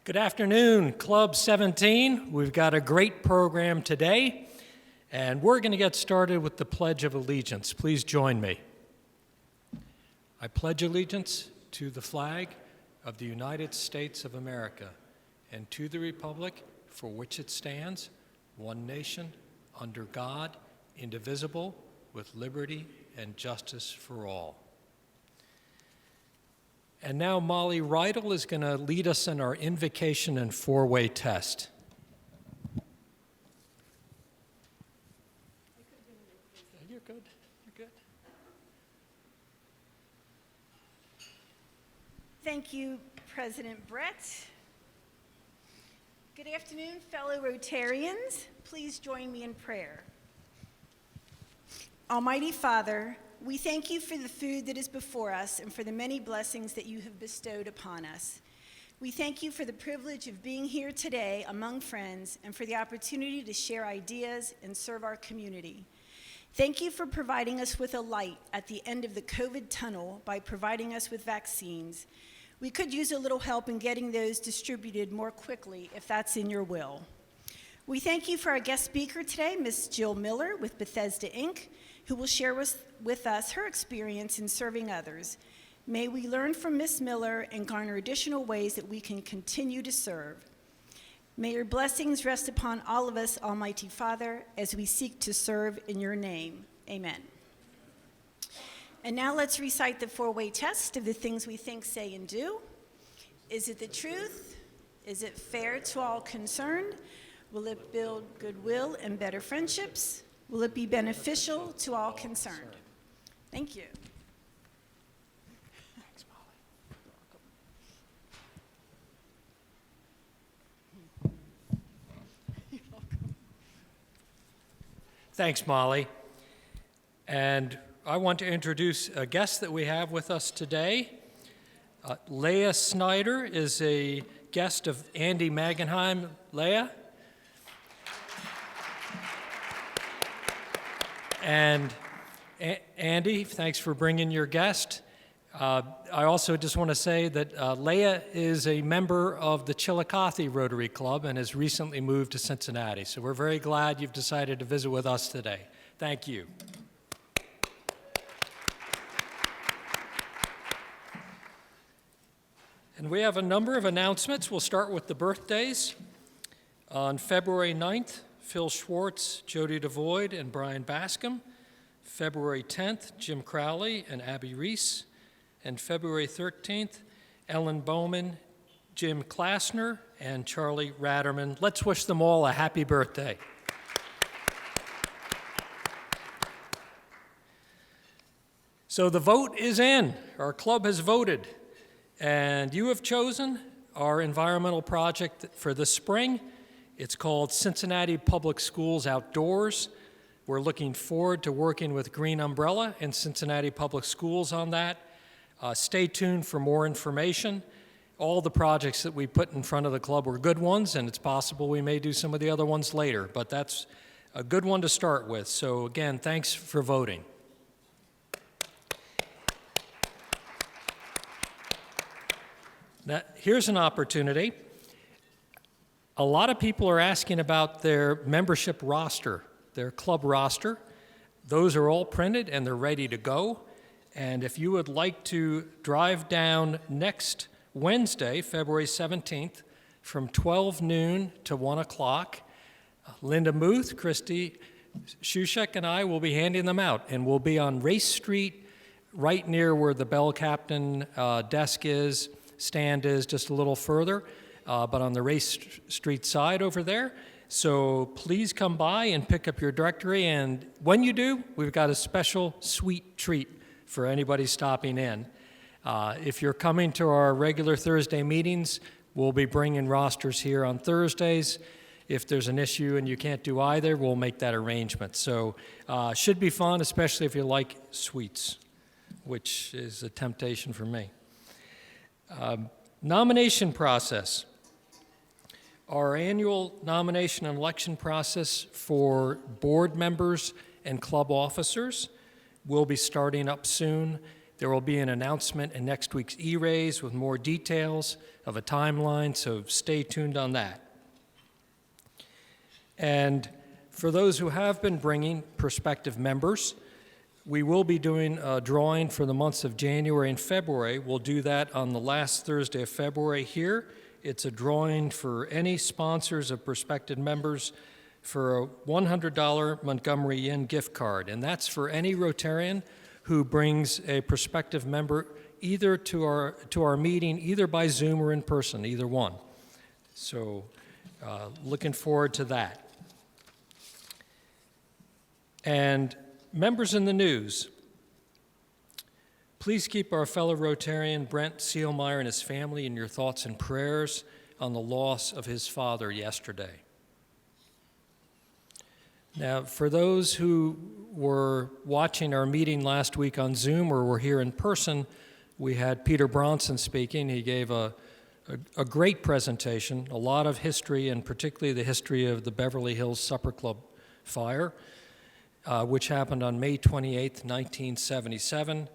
Good afternoon, Club 17. We've got a great program today, and we're going to get started with the Pledge of Allegiance. Please join me. I pledge allegiance to the flag of the United States of America and to the republic for which it stands, one nation, under God, indivisible, with liberty and justice for all. And now Molly Rydell is going to lead us in our invocation and four-way test. You're good. You're good. Thank you, President Brett. Good afternoon, fellow Rotarians. Please join me in prayer. Almighty Father, we thank you for the food that is before us and for the many blessings that you have bestowed upon us. We thank you for the privilege of being here today among friends and for the opportunity to share ideas and serve our community. Thank you for providing us with a light at the end of the COVID tunnel by providing us with vaccines. We could use a little help in getting those distributed more quickly if that's in your will. We thank you for our guest speaker today, Ms. Jill Miller with Bethesda, Inc., who will share with us her experience in serving others. May we learn from Ms. Miller and garner additional ways that we can continue to serve. May your blessings rest upon all of us, Almighty Father, as we seek to serve in your name. Amen. And now let's recite the four-way test of the things we think, say, and do. Is it the truth? Is it fair to all concerned? Will it build goodwill and better friendships? Will it be beneficial to all concerned? Thank you. Thanks, Molly. You're welcome. Thanks, Molly. And I want to introduce a guest that we have with us today. Leah Snyder is a guest of Andy Magenheim. Leah? And Andy, thanks for bringing your guest. I also just want to say that Leah is a member of the Chillicothe Rotary Club and has recently moved to Cincinnati. So we're very glad you've decided to visit with us today. Thank you. And we have a number of announcements. We'll start with the birthdays. On February 9th, Phil Schwartz, Jody DeVoyd, and Brian Bascom. February 10th, Jim Crowley and Abby Reese. And February 13th, Ellen Bowman, Jim Klassner, and Charlie Ratterman. Let's wish them all a happy birthday. So the vote is in. Our club has voted. And you have chosen our environmental project for the spring. It's called Cincinnati Public Schools Outdoors. We're looking forward to working with Green Umbrella and Cincinnati Public Schools on that. Stay tuned for more information. All the projects that we put in front of the club were good ones, and it's possible we may do some of the other ones later, but that's a good one to start with. So again, thanks for voting. Now, here's an opportunity. A lot of people are asking about their membership roster, their club roster. Those are all printed and they're ready to go. And if you would like to drive down next Wednesday, February 17th, from 12 noon to 1 o'clock, Linda Muth, Christy Shushek, and I will be handing them out. And we'll be on Race Street, right near where the Bell Captain desk is, stand is, just a little further. But on the Race Street side over there. So please come by and pick up your directory. And when you do, we've got a special sweet treat for anybody stopping in. If you're coming to our regular Thursday meetings, we'll be bringing rosters here on Thursdays. If there's an issue and you can't do either, we'll make that arrangement. So should be fun, especially if you like sweets, which is a temptation for me. Nomination process. Our annual nomination and election process for board members and club officers will be starting up soon. There will be an announcement in next week's E-Raise with more details of a timeline, so stay tuned on that. And for those who have been bringing prospective members, we will be doing a drawing for the months of January and February. We'll do that on the last Thursday of February here. It's a drawing for any sponsors of prospective members for a $100 Montgomery Inn gift card, and that's for any Rotarian who brings a prospective member either to our meeting, either by Zoom or in person, either one. So looking forward to that. And members in the news, please keep our fellow Rotarian Brent Seelmeyer and his family in your thoughts and prayers on the loss of his father yesterday. Now, for those who were watching our meeting last week on Zoom or were here in person, we had Peter Bronson speaking. He gave a great presentation, a lot of history, and particularly the history of the Beverly Hills Supper Club fire, which happened on May 28, 1977.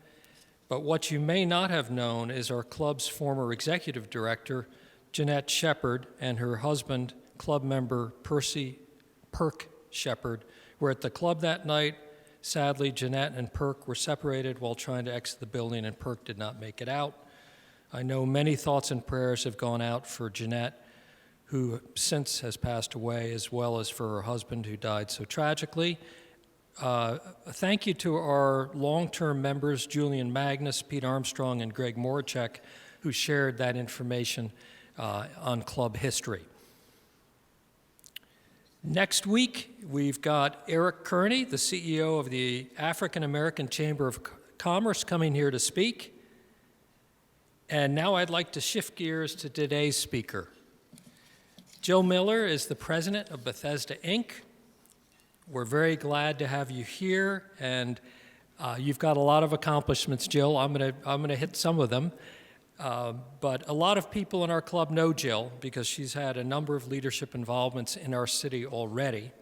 But what you may not have known is our club's former executive director, Jeanette Shepard, and her husband, club member Perk Shepard, were at the club that night. Sadly, Jeanette and Perk were separated while trying to exit the building, and Perk did not make it out. I know many thoughts and prayers have gone out for Jeanette, who since has passed away, as well as for her husband, who died so tragically. Thank you to our long-term members, Julian Magnus, Pete Armstrong, and Greg Morachek, who shared that information on club history. Next week, we've got Eric Kearney, the CEO of the African American Chamber of Commerce, coming here to speak. And now I'd like to shift gears to today's speaker. Jill Miller is the president of Bethesda, Inc. We're very glad to have you here, and you've got a lot of accomplishments, Jill. I'm gonna hit some of them. But a lot of people in our club know Jill because she's had a number of leadership involvements in our city already.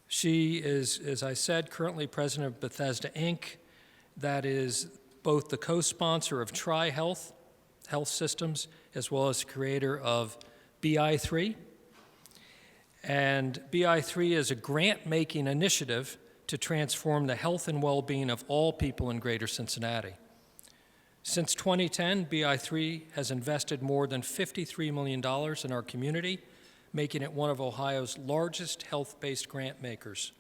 She is, as I said, currently president of Bethesda, Inc. That is both the co-sponsor of Tri-Health Health Systems, as well as creator of BI3. And BI3 is a grant-making initiative to transform the health and well-being of all people in Greater Cincinnati. Since 2010, BI3 has invested more than $53 million in our community, making it one of Ohio's largest health-based grant makers.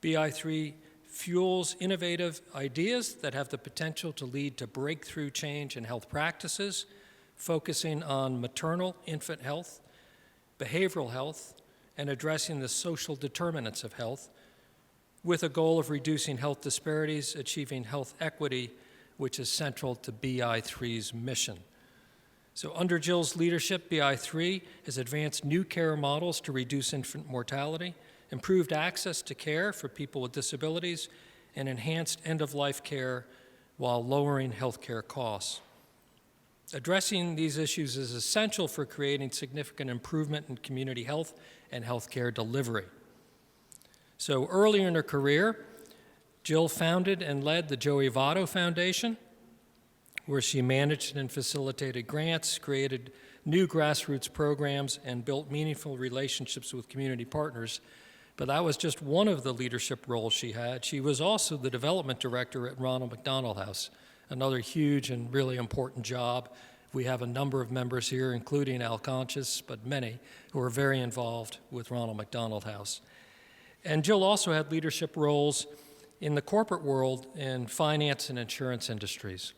BI3 fuels innovative ideas that have the potential to lead to breakthrough change in health practices, focusing on maternal infant health, behavioral health, and addressing the social determinants of health, with a goal of reducing health disparities, achieving health equity, which is central to BI3's mission. So under Jill's leadership, BI3 has advanced new care models to reduce infant mortality, improved access to care for people with disabilities, and enhanced end-of-life care while lowering health care costs. Addressing these issues is essential for creating significant improvement in community health and health care delivery. So earlier in her career, Jill founded and led the Joey Votto Foundation, where she managed and facilitated grants, created new grassroots programs, and built meaningful relationships with community partners. But that was just one of the leadership roles she had. She was also the development director at Ronald McDonald House, another huge and really important job. We have a number of members here, including Al Conscious, but many who are very involved with Ronald McDonald House. And Jill also had leadership roles in the corporate world in finance and insurance industries.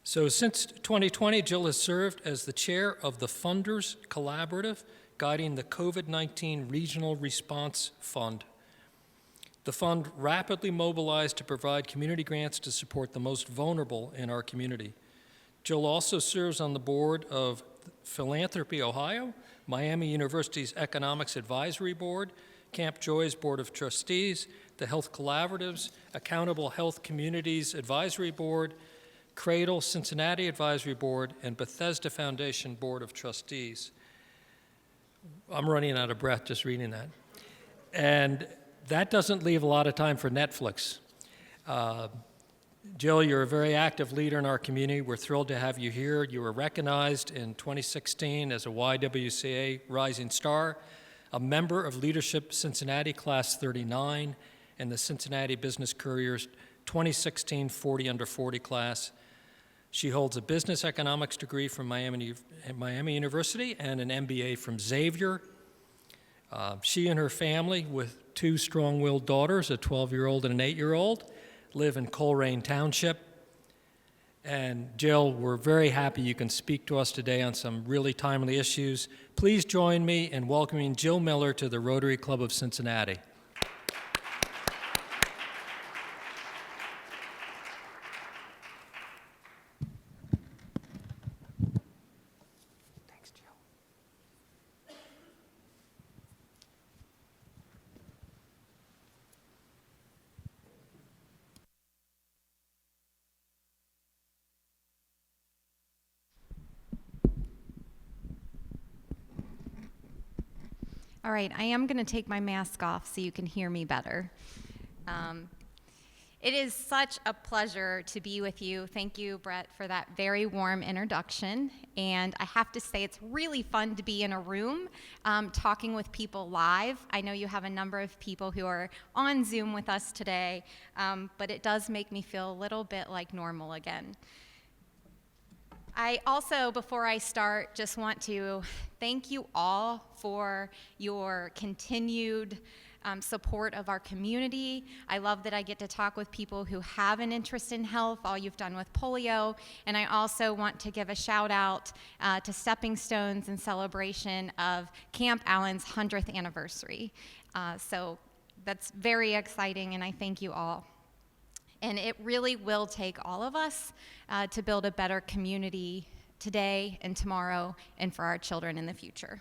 So since 2020, Jill has served as the chair of the Funders Collaborative, guiding the COVID-19 Regional Response Fund. The fund rapidly mobilized to provide community grants to support the most vulnerable in our community. Jill also serves on the board of Philanthropy Ohio, Miami University's Economics Advisory Board, Camp Joy's Board of Trustees, the Health Collaboratives, Accountable Health Communities Advisory Board, Cradle Cincinnati Advisory Board, and Bethesda Foundation Board of Trustees. I'm running out of breath just reading that. And that doesn't leave a lot of time for Netflix. Jill, you're a very active leader in our community. We're thrilled to have you here. You were recognized in 2016 as a YWCA Rising Star, a member of Leadership Cincinnati Class 39, and the Cincinnati Business Courier's 2016 40 Under 40 class. She holds a business economics degree from Miami University and an MBA from Xavier. She and her family, with two strong-willed daughters, a 12-year-old and an 8-year-old, live in Coleraine Township. And Jill, we're very happy you can speak to us today on some really timely issues. Please join me in welcoming Jill Miller to the Rotary Club of Cincinnati. Thanks, Jill. All right, I am going to take my mask off so you can hear me better. It is such a pleasure to be with you. Thank you, Brett, for that very warm introduction. And I have to say, it's really fun to be in a room talking with people live. I know you have a number of people who are on Zoom with us today, but it does make me feel a little bit like normal again. I also, before I start, just want to thank you all for your continued support of our community. I love that I get to talk with people who have an interest in health, all you've done with polio, and I also want to give a shout out to Stepping Stones in celebration of Camp Allen's 100th anniversary. So that's very exciting, and I thank you all. And it really will take all of us to build a better community today and tomorrow and for our children in the future.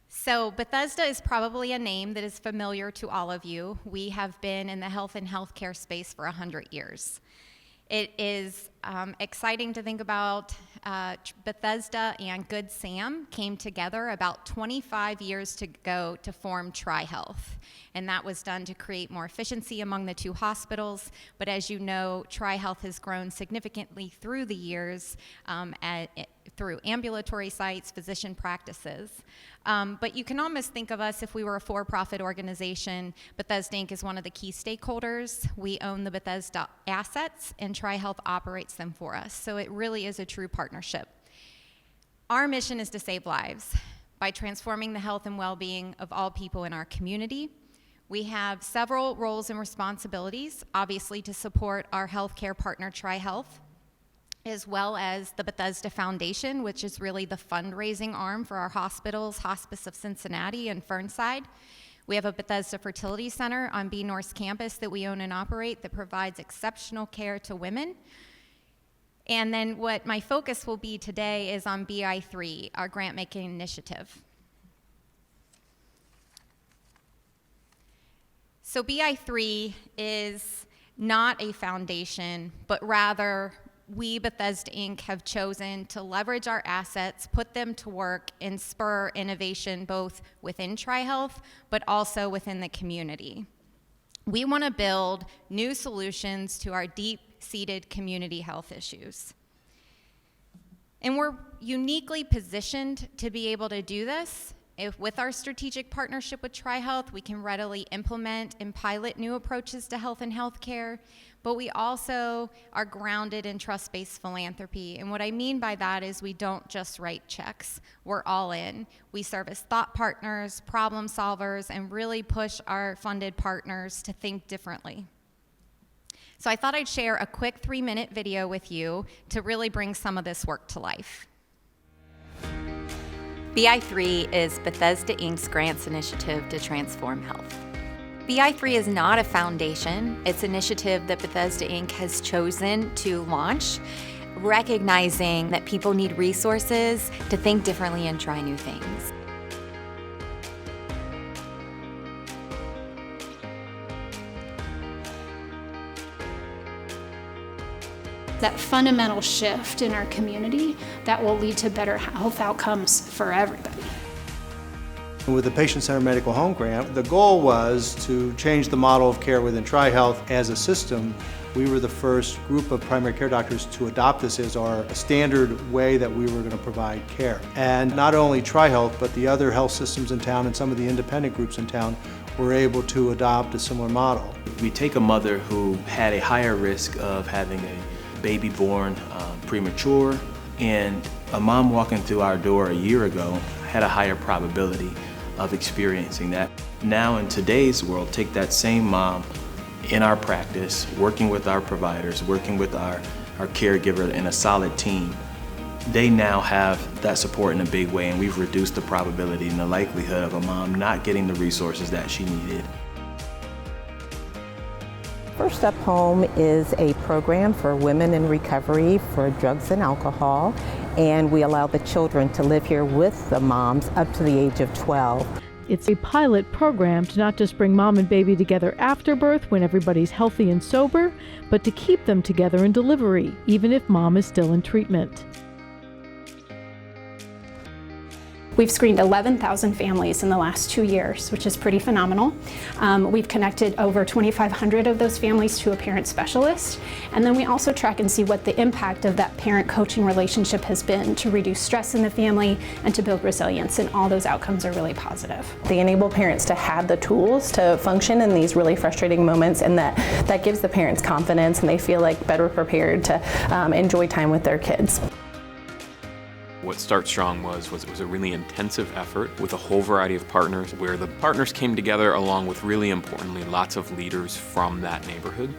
So Bethesda is probably a name that is familiar to all of you. We have been in the health and healthcare space for 100 years. It is exciting to think about Bethesda and Good Sam came together about 25 years ago to form TriHealth. And that was done to create more efficiency among the two hospitals. But as you know, TriHealth has grown significantly through the years through ambulatory sites, physician practices. But you can almost think of us if we were a for-profit organization. Bethesda Inc. is one of the key stakeholders. We own the Bethesda assets, and TriHealth operates them for us. So it really is a true partnership. Our mission is to save lives by transforming the health and well-being of all people in our community. We have several roles and responsibilities, obviously to support our healthcare partner TriHealth, as well as the Bethesda Foundation, which is really the fundraising arm for our hospitals, Hospice of Cincinnati and Fernside. We have a Bethesda Fertility Center on B North's campus that we own and operate that provides exceptional care to women. And then what my focus will be today is on BI3, our grant-making initiative. So BI3 is not a foundation, but rather we, Bethesda Inc., have chosen to leverage our assets, put them to work, and spur innovation both within TriHealth, but also within the community. We want to build new solutions to our deep-seated community health issues. And we're uniquely positioned to be able to do this. If with our strategic partnership with TriHealth, we can readily implement and pilot new approaches to health and healthcare, but we also are grounded in trust-based philanthropy. And what I mean by that is we don't just write checks. We're all in. We serve as thought partners, problem solvers, and really push our funded partners to think differently. So I thought I'd share a quick 3-minute video with you to really bring some of this work to life. BI3 is Bethesda Inc.'s grants initiative to transform health. BI3 is not a foundation. It's an initiative that Bethesda Inc. has chosen to launch, recognizing that people need resources to think differently and try new things. That fundamental shift in our community that will lead to better health outcomes for everybody. And with the Patient-Centered Medical Home Grant, the goal was to change the model of care within TriHealth as a system. We were the first group of primary care doctors to adopt this as our standard way that we were going to provide care. And not only TriHealth, but the other health systems in town and some of the independent groups in town were able to adopt a similar model. We take a mother who had a higher risk of having a baby born premature, and a mom walking through our door a year ago had a higher probability of experiencing that. Now in today's world, take that same mom in our practice, working with our providers, working with our caregiver in a solid team. They now have that support in a big way, and we've reduced the probability and the likelihood of a mom not getting the resources that she needed. First Step Home is a program for women in recovery for drugs and alcohol, and we allow the children to live here with the moms up to the age of 12. It's a pilot program to not just bring mom and baby together after birth when everybody's healthy and sober, but to keep them together in delivery, even if mom is still in treatment. We've screened 11,000 families in the last 2 years, which is pretty phenomenal. We've connected over 2,500 of those families to a parent specialist. And then we also track and see what the impact of that parent-coaching relationship has been to reduce stress in the family and to build resilience, and all those outcomes are really positive. They enable parents to have the tools to function in these really frustrating moments, and that gives the parents confidence, and they feel like better prepared to enjoy time with their kids. What Start Strong was a really intensive effort with a whole variety of partners, where the partners came together along with, really importantly, lots of leaders from that neighborhood,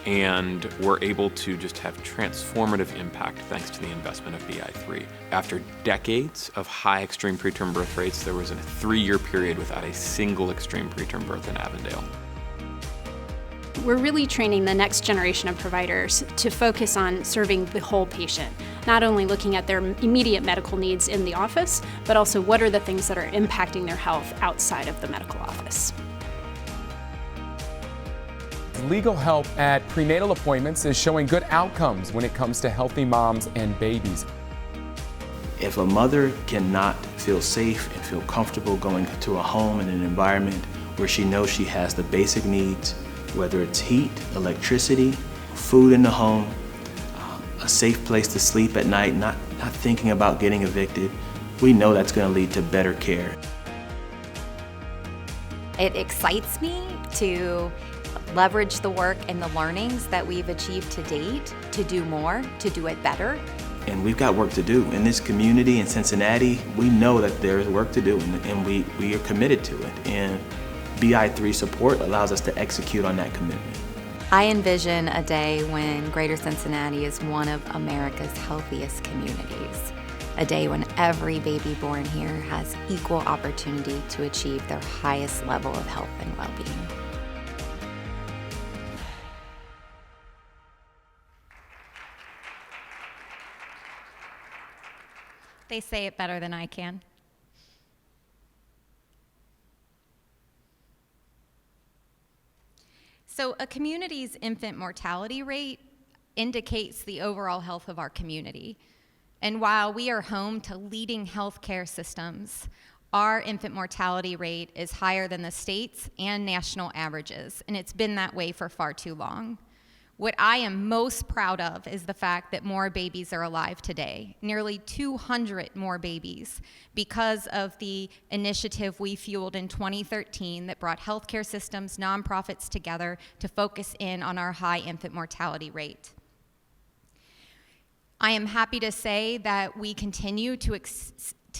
and were able to just have transformative impact thanks to the investment of BI3. After decades of high extreme preterm birth rates, there was a 3-year period without a single extreme preterm birth in Avondale. We're really training the next generation of providers to focus on serving the whole patient, not only looking at their immediate medical needs in the office, but also what are the things that are impacting their health outside of the medical office. Legal help at prenatal appointments is showing good outcomes when it comes to healthy moms and babies. If a mother cannot feel safe and feel comfortable going to a home and an environment where she knows she has the basic needs, whether it's heat, electricity, food in the home, a safe place to sleep at night, not thinking about getting evicted, we know that's going to lead to better care. It excites me to leverage the work and the learnings that we've achieved to date to do more, to do it better. And we've got work to do. In this community in Cincinnati, we know that there's work to do, and we are committed to it. And BI3 support allows us to execute on that commitment. I envision a day when Greater Cincinnati is one of America's healthiest communities. A day when every baby born here has equal opportunity to achieve their highest level of health and well-being. They say it better than I can. So a community's infant mortality rate indicates the overall health of our community. And while we are home to leading healthcare systems, our infant mortality rate is higher than the state's and national averages, and it's been that way for far too long. What I am most proud of is the fact that more babies are alive today, nearly 200 more babies, because of the initiative we fueled in 2013 that brought healthcare systems, nonprofits together to focus in on our high infant mortality rate. I am happy to say that we continue to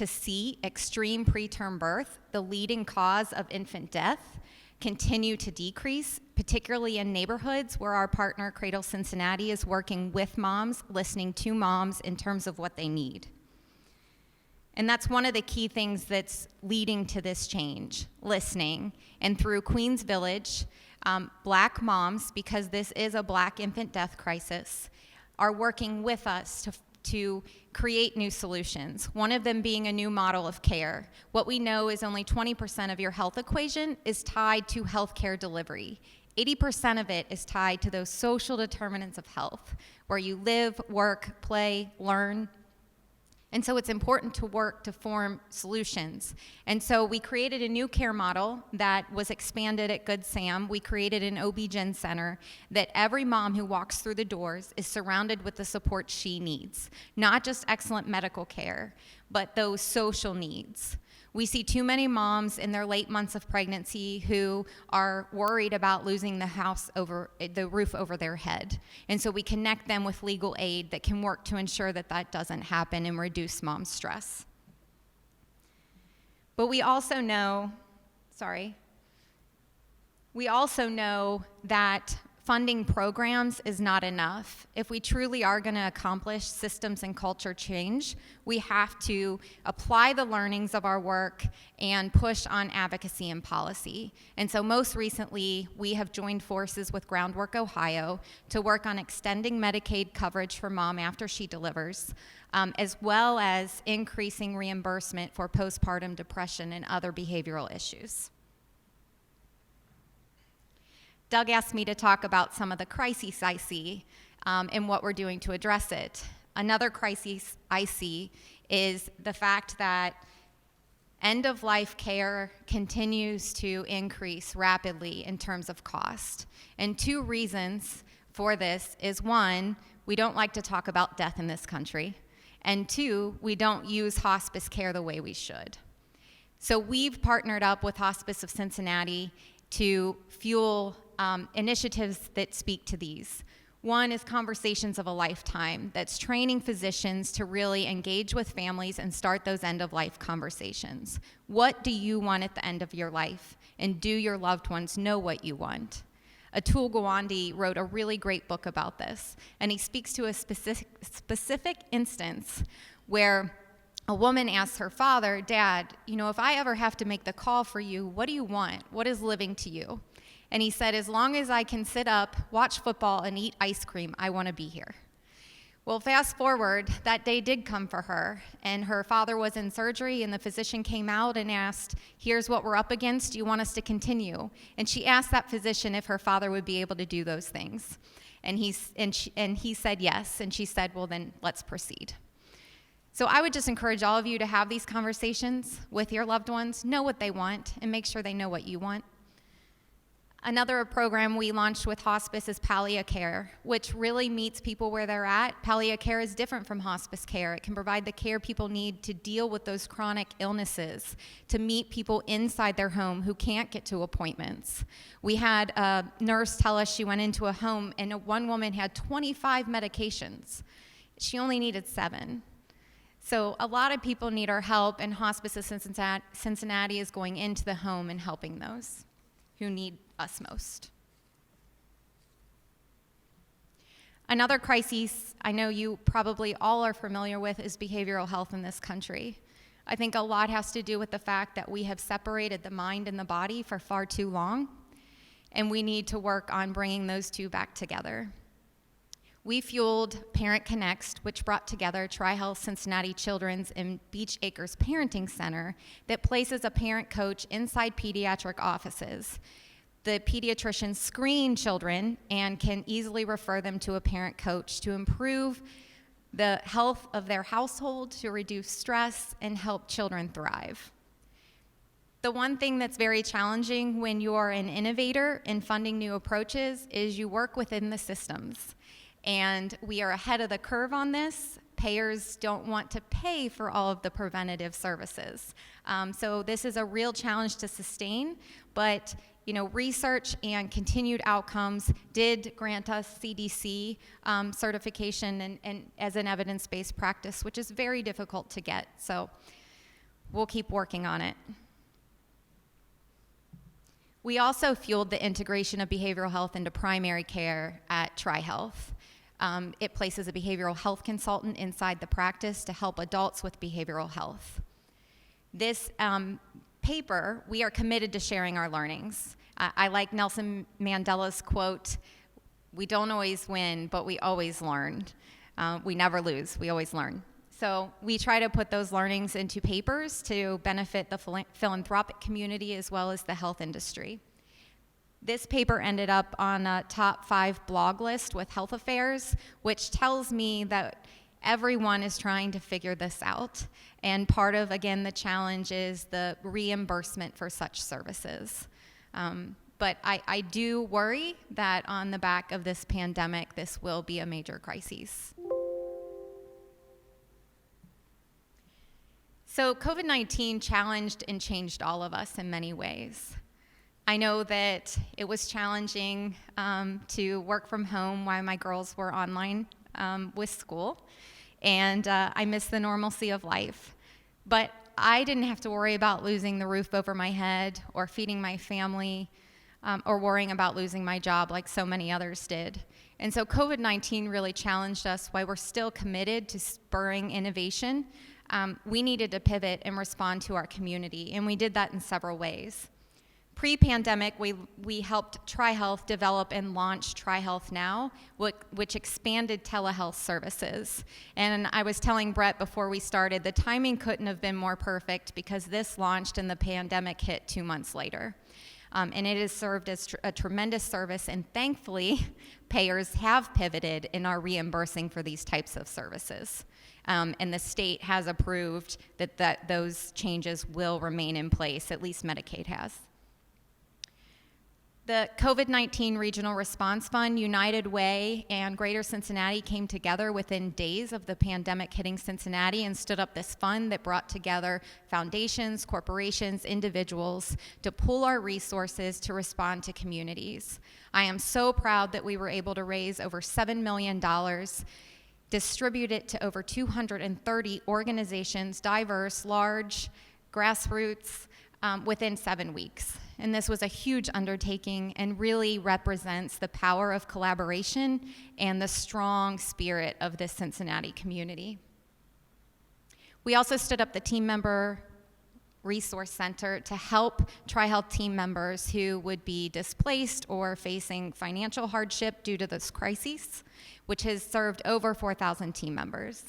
see extreme preterm birth, the leading cause of infant death, continue to decrease, particularly in neighborhoods where our partner Cradle Cincinnati is working with moms, listening to moms in terms of what they need. And that's one of the key things that's leading to this change, listening. And through Queens Village, Black moms, because this is a Black infant death crisis, are working with us to create new solutions, one of them being a new model of care. What we know is only 20% of your health equation is tied to healthcare delivery. 80% of it is tied to those social determinants of health, where you live, work, play, learn. And so it's important to work to form solutions. And so we created a new care model that was expanded at Good Sam. We created an OB-GYN center that every mom who walks through the doors is surrounded with the support she needs. Not just excellent medical care, but those social needs. We see too many moms in their late months of pregnancy who are worried about losing the roof over their head. And so we connect them with legal aid that can work to ensure that that doesn't happen and reduce mom's stress. But we also know that funding programs is not enough. If we truly are going to accomplish systems and culture change, we have to apply the learnings of our work and push on advocacy and policy. And so most recently, we have joined forces with Groundwork Ohio to work on extending Medicaid coverage for mom after she delivers, as well as increasing reimbursement for postpartum depression and other behavioral issues. Doug asked me to talk about some of the crises I see and what we're doing to address it. Another crisis I see is the fact that end-of-life care continues to increase rapidly in terms of cost. And two reasons for this is, one, we don't like to talk about death in this country, and two, we don't use hospice care the way we should. So we've partnered up with Hospice of Cincinnati to fuel initiatives that speak to these. One is Conversations of a Lifetime, that's training physicians to really engage with families and start those end-of-life conversations. What do you want at the end of your life? And do your loved ones know what you want? Atul Gawande wrote a really great book about this, and he speaks to a specific instance where a woman asks her father, "Dad, if I ever have to make the call for you, what do you want? What is living to you?" And he said, "As long as I can sit up, watch football, and eat ice cream, I want to be here." Well, fast forward, that day did come for her, and her father was in surgery, and the physician came out and asked, "Here's what we're up against. Do you want us to continue?" And she asked that physician if her father would be able to do those things. And he said yes, and she said, "Well, then let's proceed." So I would just encourage all of you to have these conversations with your loved ones, know what they want, and make sure they know what you want. Another program we launched with hospice is Palliacare, which really meets people where they're at. Palliacare is different from hospice care. It can provide the care people need to deal with those chronic illnesses, to meet people inside their home who can't get to appointments. We had a nurse tell us she went into a home and one woman had 25 medications. She only needed 7. So a lot of people need our help, and Hospice of Cincinnati is going into the home and helping those who need us most. Another crisis I know you probably all are familiar with is behavioral health in this country. I think a lot has to do with the fact that we have separated the mind and the body for far too long, and we need to work on bringing those two back together. We fueled Parent Connects, which brought together Tri-Health Cincinnati Children's and Beach Acres Parenting Center that places a parent coach inside pediatric offices. The pediatricians screen children and can easily refer them to a parent coach to improve the health of their household, to reduce stress, and help children thrive. The one thing that's very challenging when you're an innovator in funding new approaches is you work within the systems. And we are ahead of the curve on this. Payers don't want to pay for all of the preventative services. So this is a real challenge to sustain, but research and continued outcomes did grant us CDC certification and as an evidence-based practice, which is very difficult to get. So we'll keep working on it. We also fueled the integration of behavioral health into primary care at Tri-Health. It places a behavioral health consultant inside the practice to help adults with behavioral health. This paper, we are committed to sharing our learnings. I like Nelson Mandela's quote, "We don't always win, but we always learn. We never lose, we always learn." So we try to put those learnings into papers to benefit the philanthropic community as well as the health industry. This paper ended up on a top 5 blog list with Health Affairs, which tells me that Everyone is trying to figure this out, and part of, again, the challenge is the reimbursement for such services. But I do worry that on the back of this pandemic, this will be a major crisis. So COVID-19 challenged and changed all of us in many ways. I know that it was challenging to work from home while my girls were online with school, and I missed the normalcy of life. But I didn't have to worry about losing the roof over my head or feeding my family or worrying about losing my job like so many others did. And so COVID-19 really challenged us. While we're still committed to spurring innovation, we needed to pivot and respond to our community, and we did that in several ways. Pre-pandemic, we helped TriHealth develop and launch TriHealth Now, which expanded telehealth services. And I was telling Brett before we started, the timing couldn't have been more perfect because this launched and the pandemic hit 2 months later. And it has served as a tremendous service, and thankfully, payers have pivoted and are reimbursing for these types of services. And the state has approved that those changes will remain in place, at least Medicaid has. The COVID-19 Regional Response Fund, United Way, and Greater Cincinnati came together within days of the pandemic hitting Cincinnati and stood up this fund that brought together foundations, corporations, individuals to pool our resources to respond to communities. I am so proud that we were able to raise over $7 million, distribute it to over 230 organizations, diverse, large, grassroots, within 7 weeks. And this was a huge undertaking and really represents the power of collaboration and the strong spirit of this Cincinnati community. We also stood up the Team Member Resource Center to help TriHealth team members who would be displaced or facing financial hardship due to this crisis, which has served over 4,000 team members.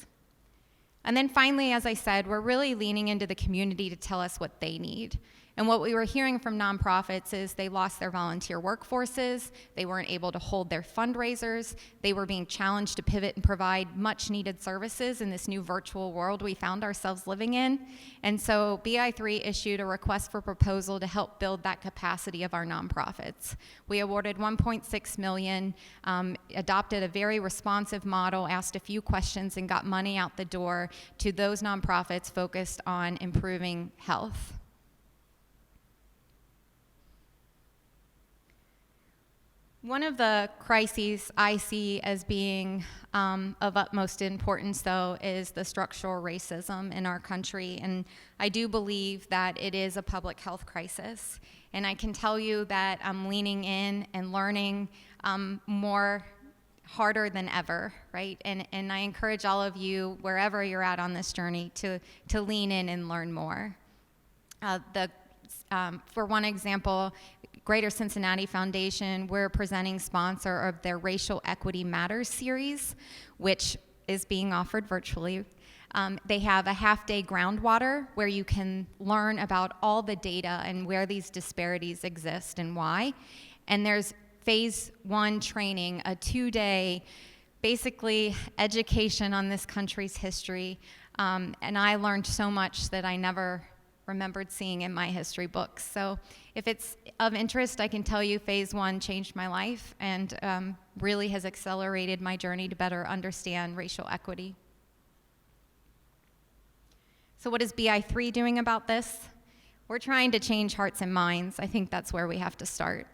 And then finally, as I said, we're really leaning into the community to tell us what they need. And what we were hearing from nonprofits is they lost their volunteer workforces, they weren't able to hold their fundraisers, they were being challenged to pivot and provide much needed services in this new virtual world we found ourselves living in. And so BI3 issued a request for proposal to help build that capacity of our nonprofits. We awarded $1.6 million, adopted a very responsive model, asked a few questions, and got money out the door to those nonprofits focused on improving health. One of the crises I see as being of utmost importance, though, is the structural racism in our country. And I do believe that it is a public health crisis. And I can tell you that I'm leaning in and learning more harder than ever, right? And I encourage all of you, wherever you're at on this journey, to lean in and learn more. For one example, Greater Cincinnati Foundation, we're presenting sponsor of their Racial Equity Matters series, which is being offered virtually. They have a half-day groundwater where you can learn about all the data and where these disparities exist and why. And there's phase 1 training, a 2-day, basically education on this country's history. And I learned so much that I never remembered seeing in my history books. So if it's of interest, I can tell you phase 1 changed my life and really has accelerated my journey to better understand racial equity. So what is BI3 doing about this? We're trying to change hearts and minds. I think that's where we have to start.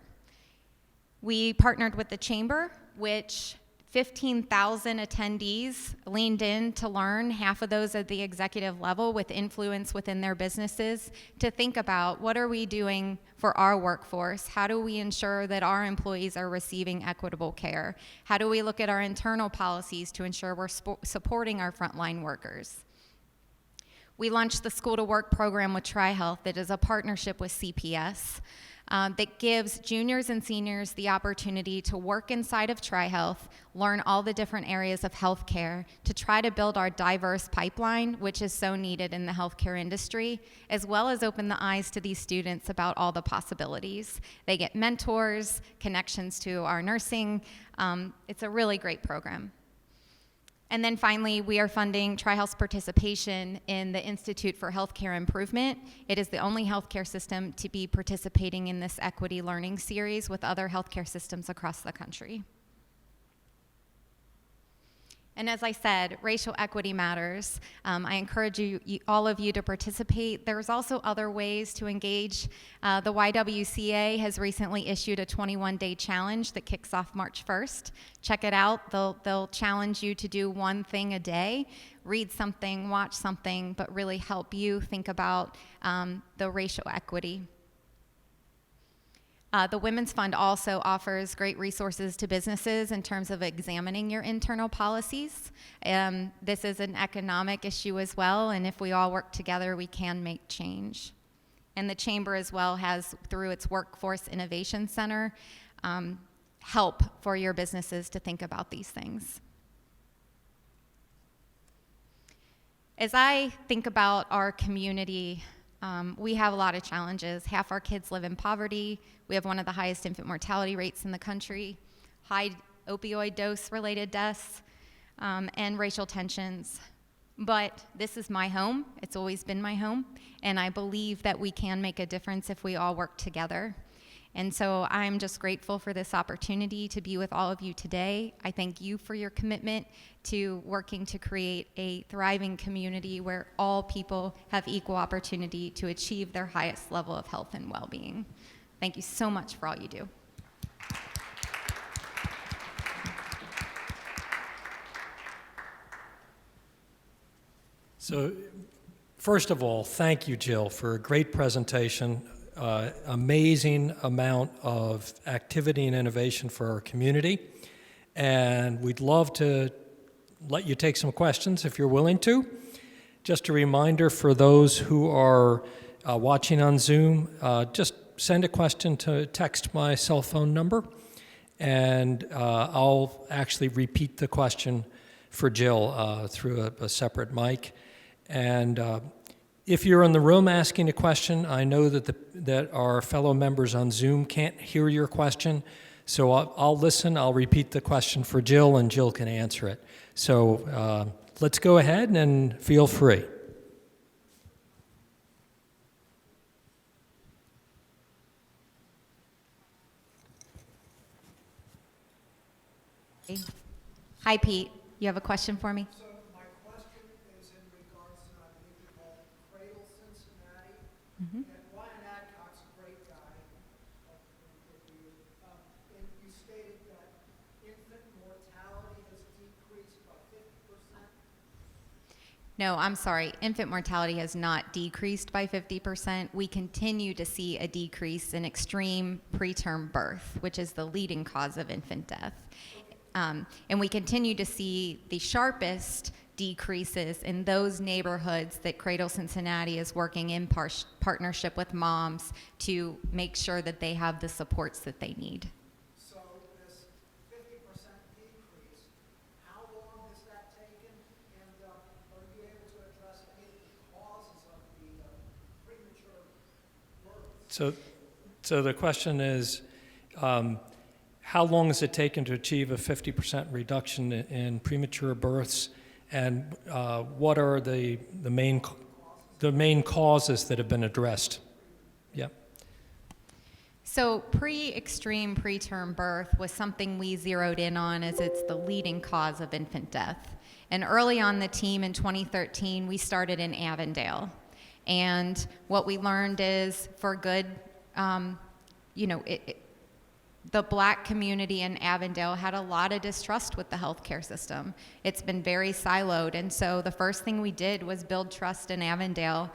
We partnered with the Chamber, which 15,000 attendees leaned in to learn, half of those at the executive level with influence within their businesses, to think about what are we doing for our workforce? How do we ensure that our employees are receiving equitable care? How do we look at our internal policies to ensure we're supporting our frontline workers? We launched the School to Work program with TriHealth that is a partnership with CPS. That gives juniors and seniors the opportunity to work inside of TriHealth, learn all the different areas of healthcare, to try to build our diverse pipeline, which is so needed in the healthcare industry, as well as open the eyes to these students about all the possibilities. They get mentors, connections to our nursing. It's a really great program. And then finally, we are funding Tri-Health's participation in the Institute for Healthcare Improvement. It is the only healthcare system to be participating in this equity learning series with other healthcare systems across the country. And as I said, racial equity matters. I encourage all of you to participate. There's also other ways to engage. The YWCA has recently issued a 21-day challenge that kicks off March 1st. Check it out. They'll challenge you to do one thing a day, read something, watch something, but really help you think about the racial equity. The Women's Fund also offers great resources to businesses in terms of examining your internal policies. This is an economic issue as well, and if we all work together, we can make change. And the Chamber as well has, through its Workforce Innovation Center, help for your businesses to think about these things. As I think about our community, we have a lot of challenges. Half our kids live in poverty. We have one of the highest infant mortality rates in the country, high opioid dose-related deaths, and racial tensions. But this is my home. It's always been my home. And I believe that we can make a difference if we all work together. And so I'm just grateful for this opportunity to be with all of you today. I thank you for your commitment to working to create a thriving community where all people have equal opportunity to achieve their highest level of health and well-being. Thank you so much for all you do. So, first of all, thank you, Jill, for a great presentation. Amazing amount of activity and innovation for our community. And we'd love to let you take some questions if you're willing to. Just a reminder for those who are watching on Zoom, just send a question to text my cell phone number, and I'll actually repeat the question for Jill through a separate mic. And if you're in the room asking a question, I know that our fellow members on Zoom can't hear your question, so I'll listen, I'll repeat the question for Jill, and Jill can answer it. So let's go ahead and feel free. Hi, Pete. You have a question for me? And Ryan Adcock's a great guy. And you stated that infant mortality has decreased by 50%? No, I'm sorry. Infant mortality has not decreased by 50%. We continue to see a decrease in extreme preterm birth, which is the leading cause of infant death. And we continue to see the sharpest decreases in those neighborhoods that Cradle Cincinnati is working in partnership with moms to make sure that they have the supports that they need. So this 50% decrease, how long has that taken? And are you able to address any of the causes of the premature birth? So the question is, how long has it taken to achieve a 50% reduction in premature births? And what are the main causes that have been addressed? Yep. So pre-extreme preterm birth was something we zeroed in on as it's the leading cause of infant death. And early on the team in 2013, we started in Avondale. And what we learned is for good, the Black community in Avondale had a lot of distrust with the healthcare system. It's been very siloed, and so the first thing we did was build trust in Avondale.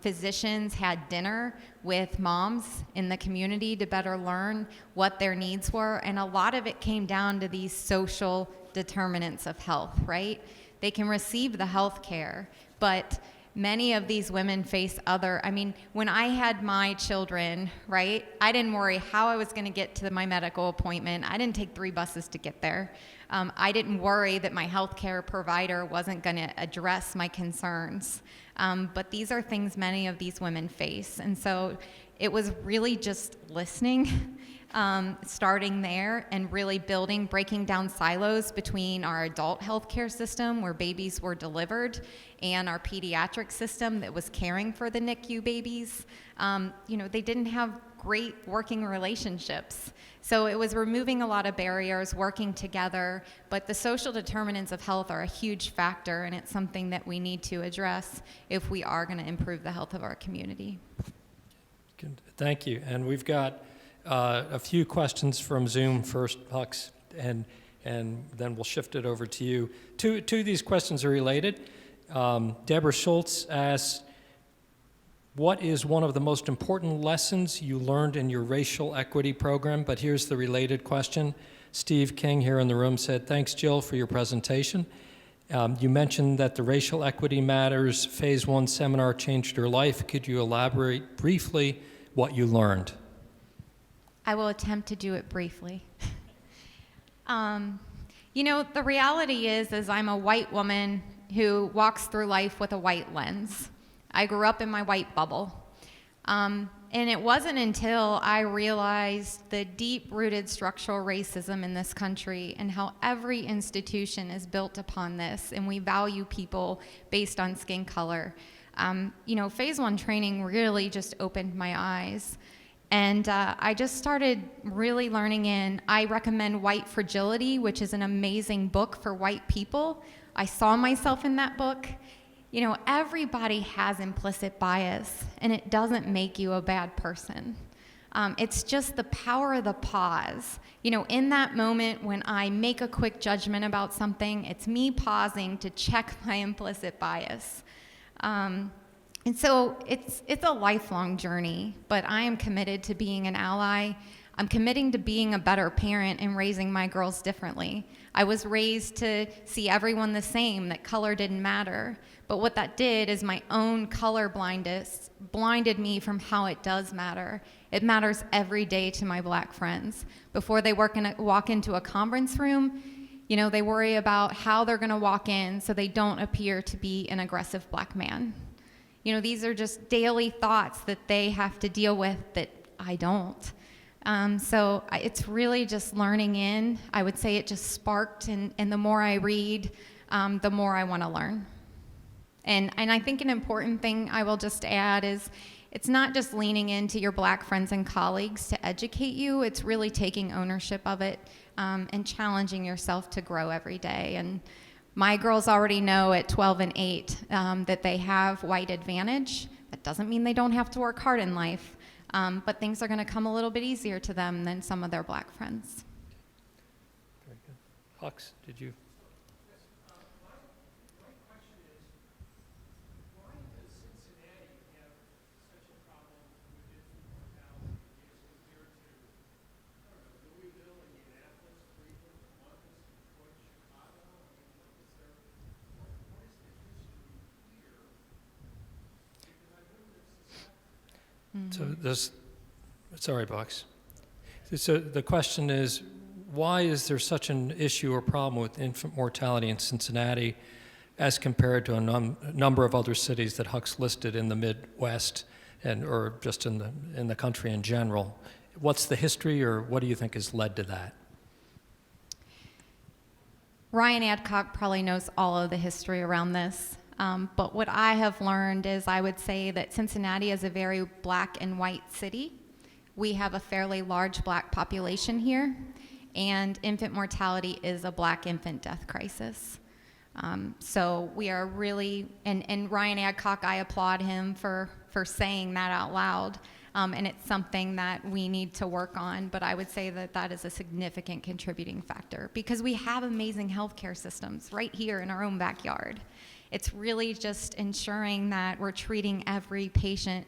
Physicians had dinner with moms in the community to better learn what their needs were, and a lot of it came down to these social determinants of health, right? They can receive the healthcare, but many of these women face when I had my children, right, I didn't worry how I was going to get to my medical appointment. I didn't take 3 buses to get there. I didn't worry that my healthcare provider wasn't going to address my concerns. But these are things many of these women face. And so it was really just listening starting there and really breaking down silos between our adult healthcare system where babies were delivered and our pediatric system that was caring for the NICU babies. They didn't have great working relationships. So it was removing a lot of barriers, working together, but the social determinants of health are a huge factor, and it's something that we need to address if we are going to improve the health of our community. Good. Thank you. And we've got a few questions from Zoom first, Hux, and then we'll shift it over to you. Two of these questions are related. Deborah Schultz asks, what is one of the most important lessons you learned in your racial equity program? But here's the related question. Steve King here in the room said, thanks, Jill, for your presentation. You mentioned that the Racial Equity Matters Phase 1 seminar changed your life. Could you elaborate briefly what you learned? I will attempt to do it briefly. The reality is I'm a white woman who walks through life with a white lens. I grew up in my white bubble. And it wasn't until I realized the deep-rooted structural racism in this country and how every institution is built upon this, and we value people based on skin color. Phase 1 training really just opened my eyes. And I just started really learning I recommend White Fragility, which is an amazing book for white people. I saw myself in that book. Everybody has implicit bias, and it doesn't make you a bad person. It's just the power of the pause. In that moment when I make a quick judgment about something, it's me pausing to check my implicit bias. And so it's a lifelong journey, but I am committed to being an ally. I'm committing to being a better parent and raising my girls differently. I was raised to see everyone the same, that color didn't matter. But what that did is my own color blindness blinded me from how it does matter. It matters every day to my black friends. Before they walk into a conference room, they worry about how they're gonna walk in so they don't appear to be an aggressive black man. These are just daily thoughts that they have to deal with that I don't. So it's really just learning I would say it just sparked, and the more I read, the more I want to learn. And I think an important thing I will just add is it's not just leaning into your black friends and colleagues to educate you, it's really taking ownership of it and challenging yourself to grow every day. And my girls already know at 12 and 8 that they have white advantage. That doesn't mean they don't have to work hard in life. But things are going to come a little bit easier to them than some of their black friends. Very good. Hux, did you? My question is, why does Cincinnati have such a problem with infant mortality as compared to, Louisville, Indianapolis, Cleveland, Columbus, Detroit, Chicago? What is the history here? Because I wouldn't have suspected. Sorry, Box. So the question is, why is there such an issue or problem with infant mortality in Cincinnati as compared to a number of other cities that Hux listed in the Midwest or just in the country in general? What's the history, or what do you think has led to that? Ryan Adcock probably knows all of the history around this. But what I have learned is I would say that Cincinnati is a very black and white city. We have a fairly large black population here, and infant mortality is a black infant death crisis. So we are really, and Ryan Adcock, I applaud him for saying that out loud. And it's something that we need to work on, but I would say that is a significant contributing factor because we have amazing healthcare systems right here in our own backyard. It's really just ensuring that we're treating every patient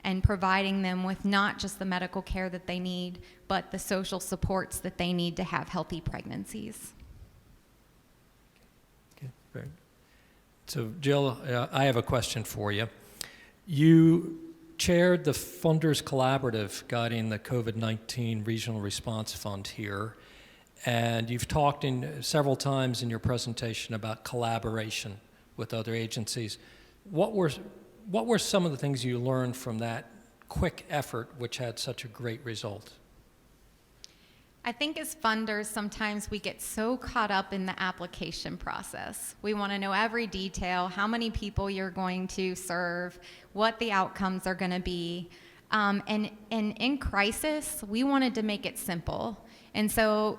and providing them with not just the medical care that they need, but the social supports that they need to have healthy pregnancies. Okay, great. So Jill, I have a question for you. You chaired the Funders Collaborative guiding the COVID-19 Regional Response Fund here, and you've talked several times in your presentation about collaboration with other agencies. What were some of the things you learned from that quick effort which had such a great result? I think as funders, sometimes we get so caught up in the application process. We want to know every detail, how many people you're going to serve, what the outcomes are going to be. And in crisis, we wanted to make it simple. And so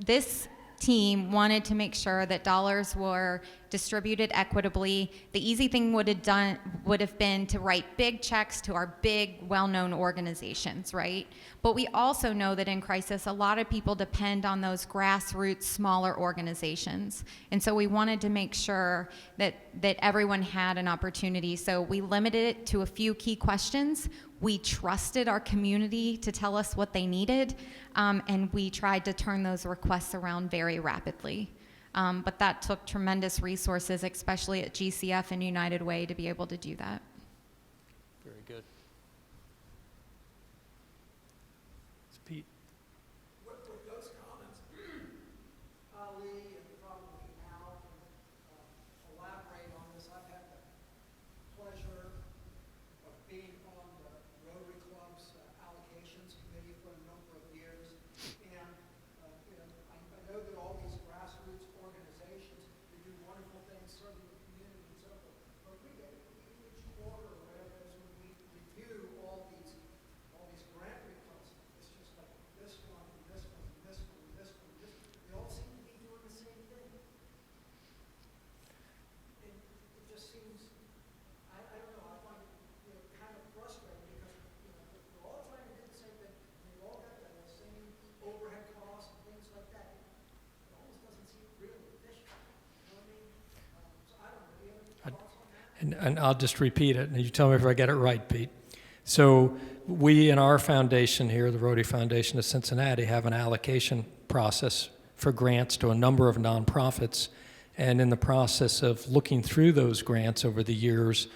this team wanted to make sure that dollars were distributed equitably. The easy thing would have been to write big checks to our big, well-known organizations, right? But we also know that in crisis, a lot of people depend on those grassroots, smaller organizations. And so we wanted to make sure that everyone had an opportunity. So we limited it to a few key questions. We trusted our community to tell us what they needed, and we tried to turn those requests around very rapidly. But that took tremendous resources, especially at GCF and United Way, to be able to do that. Very good. It's Pete. With those comments, Ali and probably Al can elaborate on this. I've had the pleasure of being on the Rotary Club's allocations committee for a number of years, and I know that all these grassroots organizations, they do wonderful things serving the community and so forth. But we get each quarter or whatever it is when we review all these grant requests. It's just like this one and this one and this one and this one. They all seem to be doing the same thing. And it just seems, I don't know, I find it kind of frustrating because they're all trying to do the same thing. They've all got the same overhead costs and things like that. It almost doesn't seem really efficient. You know what I mean? So I don't know. Do you have any thoughts on that? And I'll just repeat it, and you tell me if I get it right, Pete. So we in our foundation here, the Rotary Foundation of Cincinnati, have an allocation process for grants to a number of nonprofits. And in the process of looking through those grants over the years,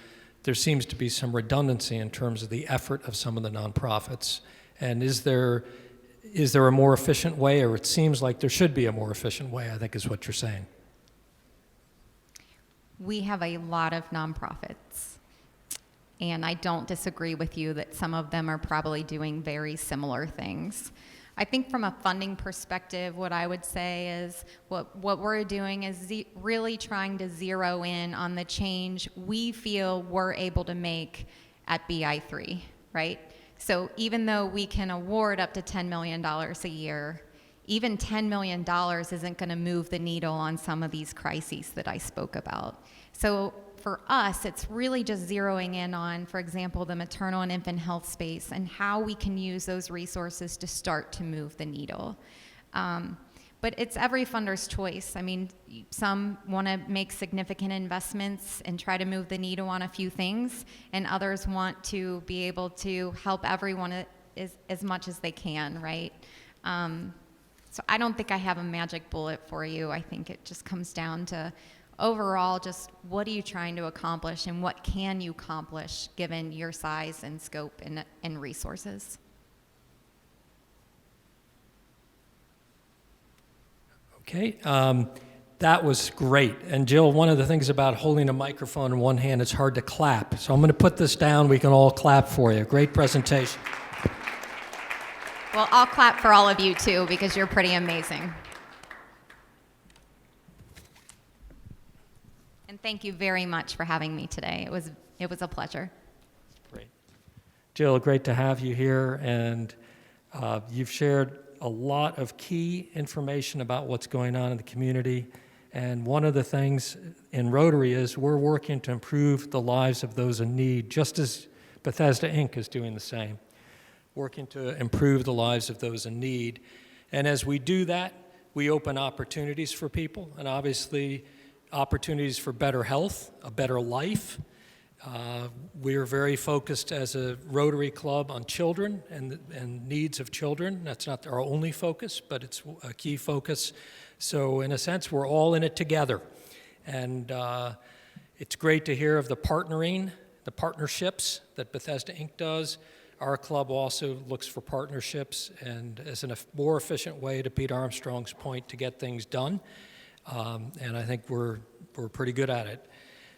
there seems to be some redundancy in terms of the effort of some of the nonprofits. And is there a more efficient way, or it seems like there should be a more efficient way, I think is what you're saying. We have a lot of nonprofits, and I don't disagree with you that some of them are probably doing very similar things. I think from a funding perspective, what I would say is what we're doing is really trying to zero in on the change we feel we're able to make at BI3, right? So even though we can award up to $10 million a year, even $10 million isn't going to move the needle on some of these crises that I spoke about. So for us, it's really just zeroing in on, for example, the maternal and infant health space and how we can use those resources to start to move the needle. But it's every funder's choice. I mean, some want to make significant investments and try to move the needle on a few things, and others want to be able to help everyone as much as they can, right? So I don't think I have a magic bullet for you. I think it just comes down to overall just what are you trying to accomplish and what can you accomplish given your size and scope and resources. Okay, that was great. And Jill, one of the things about holding a microphone in one hand, it's hard to clap. So I'm going to put this down. We can all clap for you. Great presentation. Well, I'll clap for all of you too because you're pretty amazing. And thank you very much for having me today. It was a pleasure. Great. Jill, great to have you here, and you've shared a lot of key information about what's going on in the community. And one of the things in Rotary is we're working to improve the lives of those in need, just as Bethesda Inc. is doing the same, working to improve the lives of those in need. And as we do that, we open opportunities for people, and obviously opportunities for better health, a better life. We are very focused as a Rotary Club on children and needs of children. That's not our only focus, but it's a key focus. So in a sense, we're all in it together. And it's great to hear of the partnerships that Bethesda Inc. does. Our club also looks for partnerships and as a more efficient way, to Pete Armstrong's point, to get things done. And I think we're pretty good at it.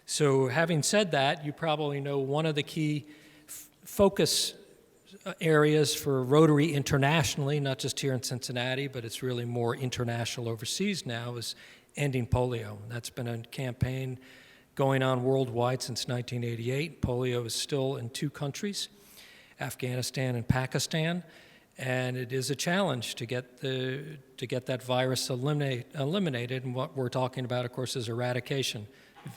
So having said that, you probably know one of the key focus areas for Rotary internationally, not just here in Cincinnati, but it's really more international overseas now, is ending polio. That's been a campaign going on worldwide since 1988. Polio is still in 2 countries, Afghanistan and Pakistan, and it is a challenge to get that virus eliminated. And what we're talking about, of course, is eradication.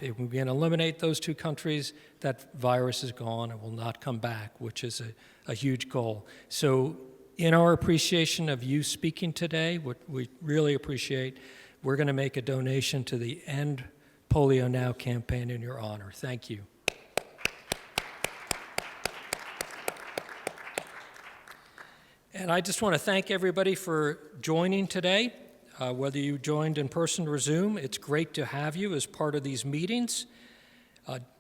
If we can eliminate those 2 countries, that virus is gone and will not come back, which is a huge goal. So in our appreciation of you speaking today, what we really appreciate, we're going to make a donation to the End Polio Now campaign in your honor. Thank you. And I just want to thank everybody for joining today. Whether you joined in person or Zoom, it's great to have you as part of these meetings.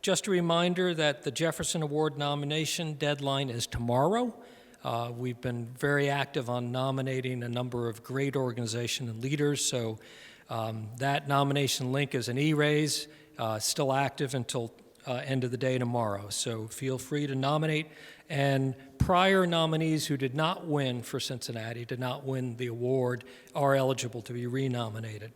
Just a reminder that the Jefferson Award nomination deadline is tomorrow. We've been very active on nominating a number of great organizations and leaders, so that nomination link is an e-raise, still active until end of the day tomorrow. So feel free to nominate. And prior nominees who did not win for Cincinnati, did not win the award, are eligible to be renominated.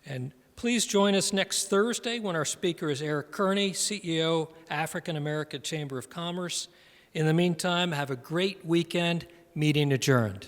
And please join us next Thursday when our speaker is Eric Kearney, CEO, African American Chamber of Commerce. In the meantime, have a great weekend. Meeting adjourned.